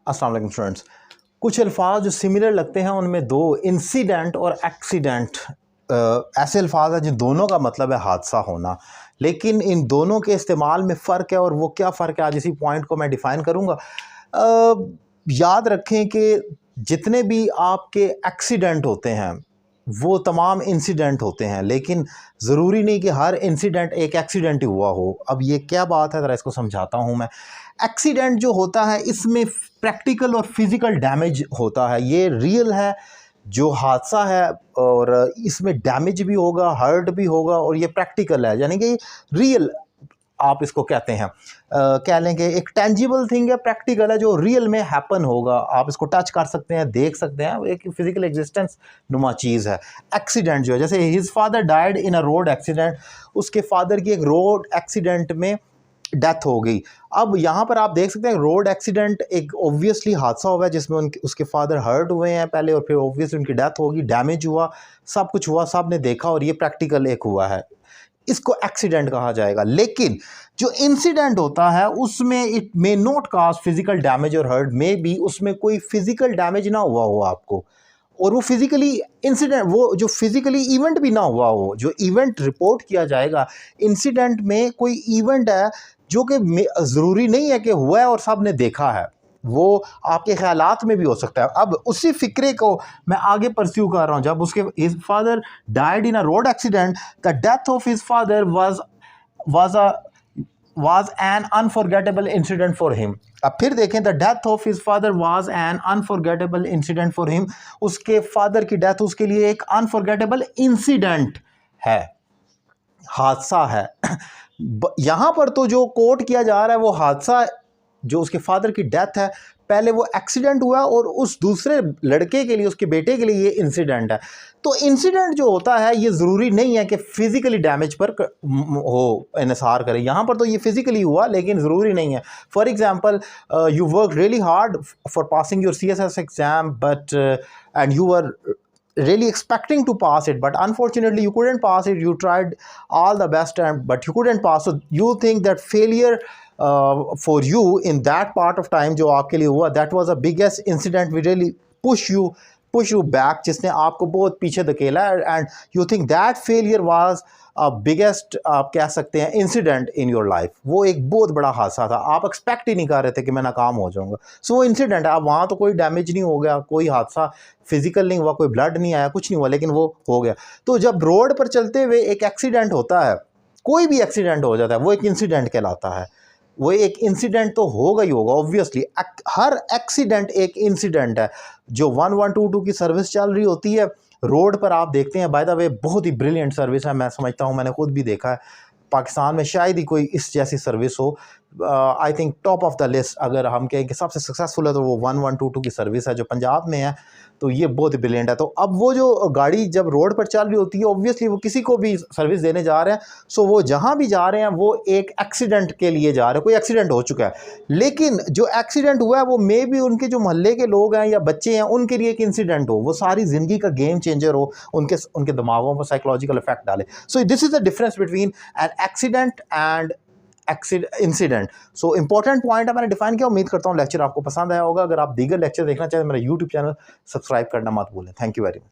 अस्सलाम वालेकुम स्टूडेंट्स। कुछ अल्फाज जो सिमिलर लगते हैं उनमें दो इंसिडेंट और एक्सीडेंट ऐसे अल्फाज हैं जिन दोनों का मतलब है हादसा होना, लेकिन इन दोनों के इस्तेमाल में फ़र्क है और वो क्या फ़र्क है आज इसी पॉइंट को मैं डिफ़ाइन करूँगा। याद रखें कि जितने भी आपके एक्सीडेंट होते हैं वो तमाम इंसिडेंट होते हैं, लेकिन ज़रूरी नहीं कि हर इंसिडेंट एक एक्सीडेंट ही हुआ हो। अब ये क्या बात है, ज़रा इसको समझाता हूँ मैं। एक्सीडेंट जो होता है इसमें प्रैक्टिकल और फिज़िकल डैमेज होता है, ये रियल है जो हादसा है, और इसमें डैमेज भी होगा, हर्ट भी होगा, और ये प्रैक्टिकल है, यानी कि रियल आप इसको कहते हैं। कह लें कि एक टेंजिबल थिंग है, प्रैक्टिकल है, जो रियल में हैपन होगा, आप इसको टच कर सकते हैं, देख सकते हैं, एक फिजिकल एग्जिस्टेंस नुमा चीज़ है। एक्सीडेंट जो है, जैसे his father died in a road accident, उसके फादर की एक रोड एक्सीडेंट में डेथ हो गई। अब यहाँ पर आप देख सकते हैं रोड एक्सीडेंट एक ऑब्वियसली हादसा हुआ है जिसमें उसके फादर हर्ट हुए हैं पहले, और फिर ऑब्वियसली उनकी डेथ होगी, डैमेज हुआ, सब कुछ हुआ, सब ने देखा, और ये प्रैक्टिकल एक हुआ है, इसको एक्सीडेंट कहा जाएगा। लेकिन जो इंसिडेंट होता है उसमें it may not cause physical damage और हर्ट, मे बी उसमें कोई फिजिकल डैमेज ना हुआ हो आपको, और वो फिजिकली इंसिडेंट, वो जो फिजिकली इवेंट भी ना हुआ हो, जो इवेंट रिपोर्ट किया जाएगा इंसिडेंट में, कोई इवेंट है जो कि ज़रूरी नहीं है कि हुआ है और सब ने देखा है, वो आपके ख्यालात में भी हो सकता है। अब उसी फिक्रे को मैं आगे परस्यू कर रहा हूँ। जब उसके his father died in a road accident, the death of his father was an unforgettable incident for him। अब फिर देखें, the death of his father was an unforgettable incident for him, उसके फादर की डेथ उसके लिए एक unforgettable incident है, हादसा है। यहाँ पर तो जो कोट किया जा रहा है वो हादसा, जो उसके फादर की डेथ है, पहले वो एक्सीडेंट हुआ और उस दूसरे लड़के के लिए, उसके बेटे के लिए ये इंसिडेंट है। तो इंसिडेंट जो होता है ये ज़रूरी नहीं है कि फिज़िकली डैमेज पर हो इन्हिसार करे। यहाँ पर तो ये फिज़िकली हुआ, लेकिन ज़रूरी नहीं है। For example, you work really hard for passing your CSS exam, but and you were really expecting to pass it, but unfortunately you couldn't pass it. You tried all the best, but you couldn't pass. So you think that failure for you in that part of time जो आपके लिए हुआ, that was the biggest incident which really push you back, जिसने आपको बहुत पीछे धकेला, and you think that failure was biggest आप कह सकते हैं इंसिडेंट इन योर लाइफ। वो एक बहुत बड़ा हादसा था, आप एक्सपेक्ट ही नहीं कर रहे थे कि मैं नाकाम हो जाऊंगा। सो वो इंसिडेंट है। अब वहाँ तो कोई डैमेज नहीं हो गया, कोई हादसा फिजिकल नहीं हुआ, कोई ब्लड नहीं आया, कुछ नहीं हुआ, लेकिन वो हो गया। तो जब रोड पर चलते हुए एक एक्सीडेंट होता है, कोई भी एक्सीडेंट हो जाता है, वो एक इंसिडेंट कहलाता है। वो एक इंसिडेंट तो होगा ही होगा ऑब्वियसली, हर एक्सीडेंट एक इंसिडेंट है। जो 1122 की सर्विस चल रही होती है रोड पर, आप देखते हैं, बाय द वे बहुत ही ब्रिलियंट सर्विस है, मैं समझता हूँ, मैंने खुद भी देखा है, पाकिस्तान में शायद ही कोई इस जैसी सर्विस हो। I think top of the list अगर हम कहें कि सबसे सक्सेसफुल है तो वो 1122 की सर्विस है जो पंजाब में है, तो ये बहुत ही ब्रिलियंट है। तो अब वो जो गाड़ी जब रोड पर चल रही होती है, ऑब्वियसली वो किसी को भी सर्विस देने जा रहे हैं, सो वो जहाँ भी जा रहे हैं वो एक एक्सीडेंट के लिए जा रहे हैं, कोई एक्सीडेंट हो चुका है, लेकिन जो एक्सीडेंट हुआ है वो मे भी उनके जो मोहल्ले के लोग हैं या बच्चे हैं उनके लिए एक इंसिडेंट हो, वो सारी ज़िंदगी का गेम चेंजर हो, उनके दिमागों पर साइकोलॉजिकल इफेक्ट डाले। So this is the difference between an accident and incident. So important point है, मैंने डिफाइन किया। उम्मीद करता हूँ लेक्चर आपको पसंद आया होगा। अगर आप दीगर लेक्चर देखना चाहें मेरा यूट्यूब चैनल सब्सक्राइब करना मत भूलें। Thank you very much.